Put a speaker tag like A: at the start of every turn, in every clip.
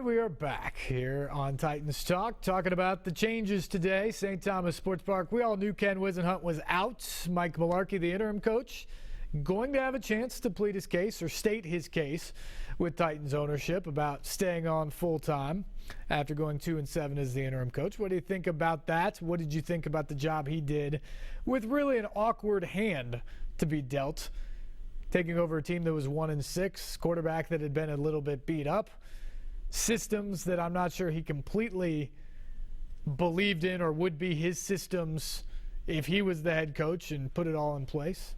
A: And we are back here on Titans Talk, talking about the changes today. St. Thomas Sports Park. We all knew Ken Whisenhunt was out. Mike Malarkey, the interim coach, going to have a chance to plead his case or state his case with Titans ownership about staying on full-time after going 2-7 as the interim coach. What do you think about that? What did you think about the job he did with really an awkward hand to be dealt, taking over a team that was 1-6, quarterback that had been a little bit beat up, systems that I'm not sure he completely believed in or would be his systems if he was the head coach and put it all in place.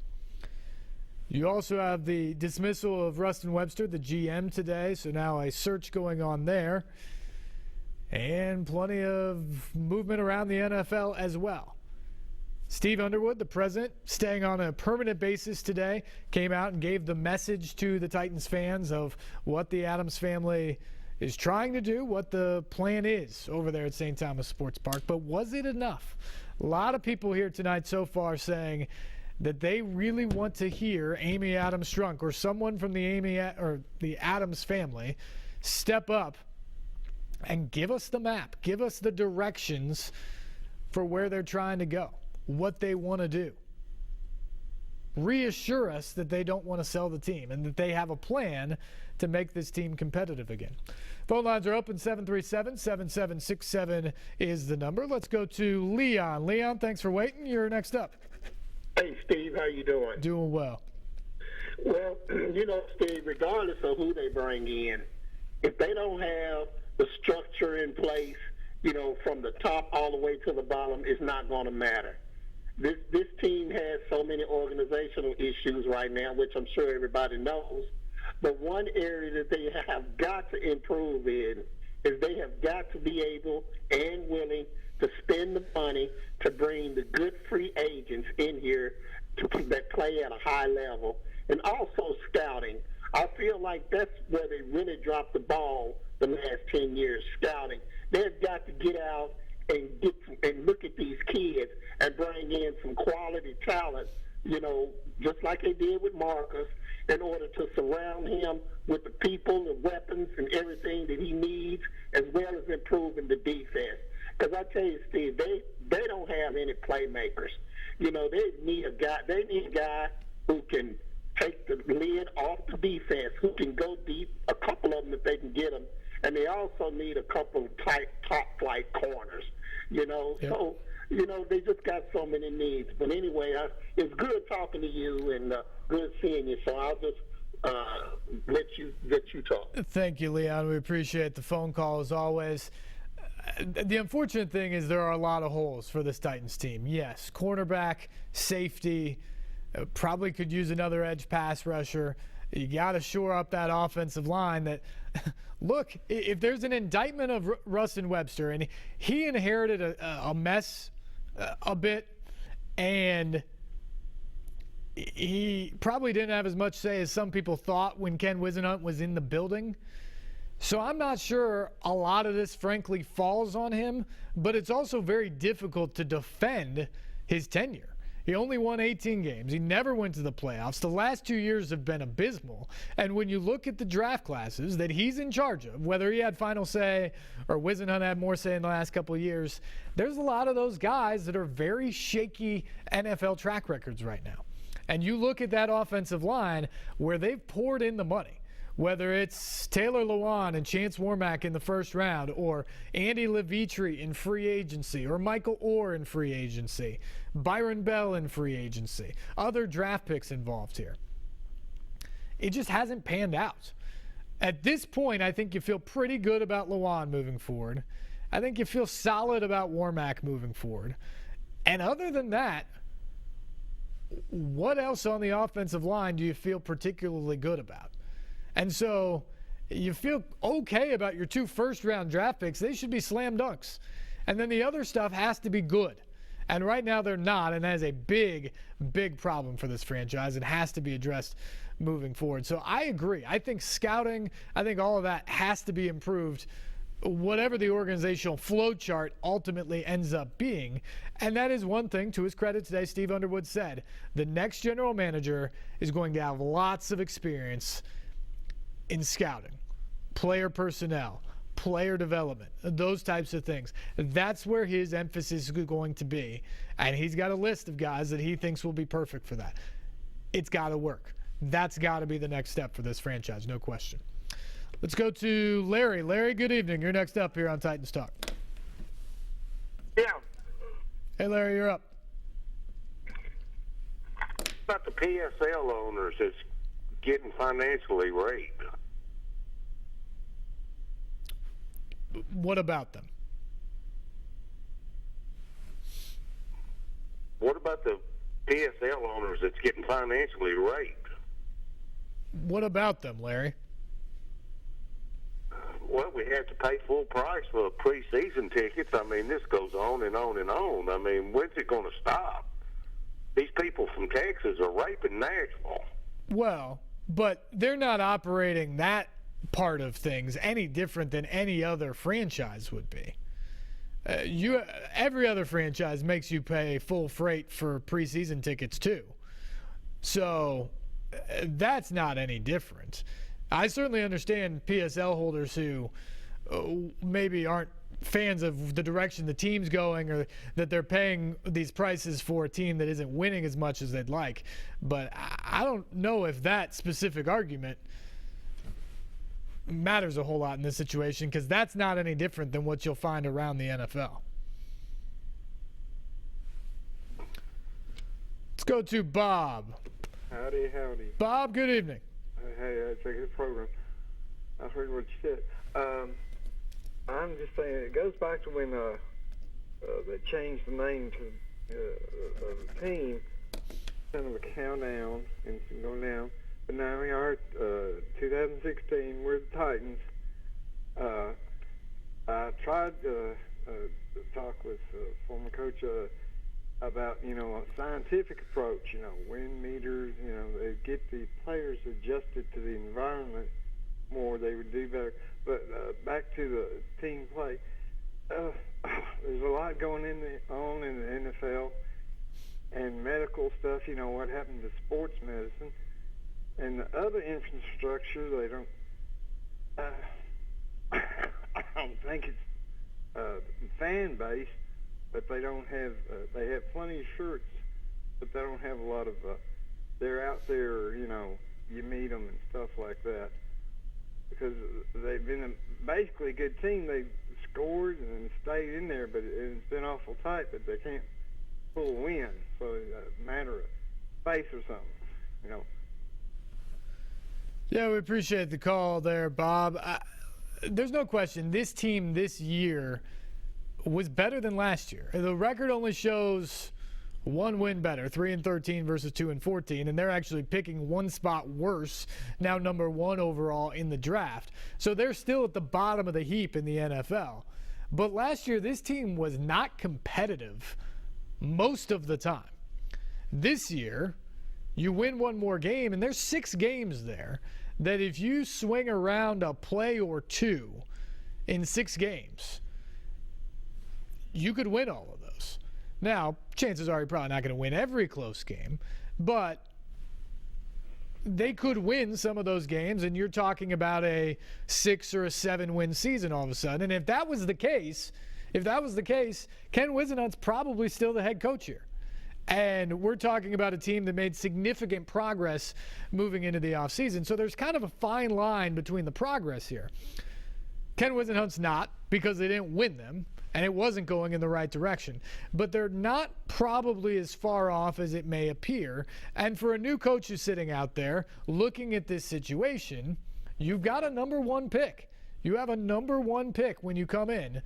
A: You also have the dismissal of Rustin Webster, the GM, today, so now a search going on there. And plenty of movement around the NFL as well. Steve Underwood, the president, staying on a permanent basis today, came out and gave the message to the Titans fans of what the Adams family is trying to do, what the plan is over there at St. Thomas Sports Park. But was it enough? A lot of people here tonight so far saying that they really want to hear Amy Adams Strunk or someone from the Adams family step up and give us the map, give us the directions for where they're trying to go, what they want to do. Reassure us that they don't want to sell the team and that they have a plan to make this team competitive again. Phone lines are open. 737-7767 is the number. Let's go to Leon. Leon, thanks for waiting. You're next up.
B: Hey, Steve, how you doing?
A: Doing well.
B: Well, Steve, regardless of who they bring in, if they don't have the structure in place, from the top all the way to the bottom, it's not going to matter. This team has so many organizational issues right now, which I'm sure everybody knows. But one area that they have got to improve in is they have got to be able and willing to spend the money to bring the good free agents in here that play at a high level. And also scouting. I feel like that's where they really dropped the ball the last 10 years, scouting. They've got to get out and look at these kids and bring in some quality talent, just like they did with Marcus, in order to surround him with the people, the weapons, and everything that he needs, as well as improving the defense. Because I tell you, Steve, they don't have any playmakers. They need a guy who can take the lid off the defense, who can go deep, a couple of them if they can get them. And they also need a couple of top-flight corners, Yep. So, they just got so many needs. But anyway, it's good talking to you and good seeing you. So I'll just let you talk.
A: Thank you, Leon. We appreciate the phone call as always. The unfortunate thing is there are a lot of holes for this Titans team. Yes, cornerback, safety, probably could use another edge pass rusher. You got to shore up that offensive line that, look, if there's an indictment of Rustin Webster, and he inherited a mess a bit, and he probably didn't have as much say as some people thought when Ken Whisenhunt was in the building. So I'm not sure a lot of this, frankly, falls on him, but it's also very difficult to defend his tenure. He only won 18 games. He never went to the playoffs. The last 2 years have been abysmal. And when you look at the draft classes that he's in charge of, whether he had final say or Whisenhunt had more say in the last couple of years, there's a lot of those guys that are very shaky NFL track records right now. And you look at that offensive line where they've poured in the money, whether it's Taylor Lewan and Chance Warmack in the first round, or Andy Levitre in free agency, or Michael Orr in free agency, Byron Bell in free agency, other draft picks involved here. It just hasn't panned out. At this point, I think you feel pretty good about Lewan moving forward. I think you feel solid about Warmack moving forward. And other than that, what else on the offensive line do you feel particularly good about? And so you feel okay about your 2 first-round draft picks. They should be slam dunks. And then the other stuff has to be good. And right now they're not, and that is a big, big problem for this franchise. It has to be addressed moving forward. So I agree. I think scouting, I think all of that has to be improved, whatever the organizational flow chart ultimately ends up being. And that is one thing, to his credit today, Steve Underwood said, the next general manager is going to have lots of experience in scouting, player personnel, player development, those types of things. That's where his emphasis is going to be. And he's got a list of guys that he thinks will be perfect for that. It's got to work. That's got to be the next step for this franchise, no question. Let's go to Larry. Larry, good evening. You're next up here on Titans Talk.
C: Yeah.
A: Hey, Larry, you're up.
C: About the PSL owners that's getting financially raped.
A: What about them?
C: What about the PSL owners that's getting financially raped?
A: What about them, Larry?
C: Well, we have to pay full price for preseason tickets. I mean, this goes on and on and on. I mean, when's it going to stop? These people from Texas are raping Nashville.
A: Well, but they're not operating that part of things any different than any other franchise would be. Every other franchise makes you pay full freight for preseason tickets too. So that's not any different. I certainly understand PSL holders who maybe aren't fans of the direction the team's going, or that they're paying these prices for a team that isn't winning as much as they'd like. But I don't know if that specific argument matters a whole lot in this situation, because that's not any different than what you'll find around the NFL. Let's go to Bob.
D: Howdy.
A: Bob, good evening.
D: Hey, it's a good program. I heard what you said. I'm just saying, it goes back to when they changed the name to the team, kind of a countdown and going down. But now we are 2016. We're the Titans. I tried to talk with former coach about, a scientific approach, wind meters, they get the players adjusted to the environment more, they would do better. But back to the team play, there's a lot going on in the NFL and medical stuff, what happened to sports medicine. And the other infrastructure, they don't, I don't think it's fan base, but they don't have, they have plenty of shirts, but they don't have a lot of, they're out there, you meet them and stuff like that. Because they've been basically a good team. They've scored and stayed in there, but it's been awful tight that they can't pull a win. So it's a matter of space or something,
A: Yeah, we appreciate the call there, Bob. There's no question this team this year was better than last year. The record only shows one win better, 3-13 versus 2-14, and they're actually picking one spot worse, now number one overall in the draft. So they're still at the bottom of the heap in the NFL. But last year, this team was not competitive most of the time. This year, you win one more game, and there's 6 games there that if you swing around a play or two in 6 games, you could win all of those. Now, chances are you're probably not going to win every close game, but they could win some of those games, and you're talking about a 6 or a 7-win season all of a sudden. And if that was the case, Ken Whisenhunt's probably still the head coach here. And we're talking about a team that made significant progress moving into the offseason. So there's kind of a fine line between the progress here. Ken Whisenhunt's not, because they didn't win them, and it wasn't going in the right direction. But they're not probably as far off as it may appear. And for a new coach who's sitting out there looking at this situation, you've got a number 1 pick. You have a number 1 pick when you come in.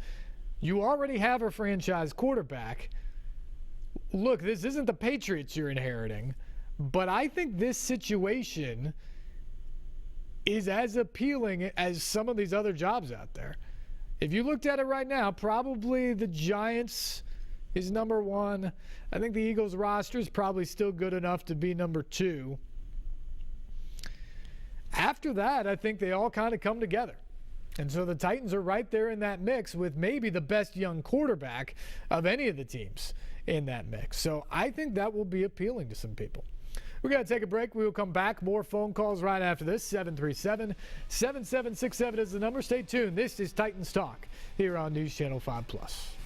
A: You already have a franchise quarterback. Look, this isn't the Patriots you're inheriting, but I think this situation is as appealing as some of these other jobs out there. If you looked at it right now, probably the Giants is number 1. I think the Eagles roster is probably still good enough to be number 2. After that, I think they all kind of come together. And so the Titans are right there in that mix with maybe the best young quarterback of any of the teams in that mix. So I think that will be appealing to some people. We're going to take a break. We will come back. More phone calls right after this. 737-7767 is the number. Stay tuned. This is Titans Talk here on News Channel 5+.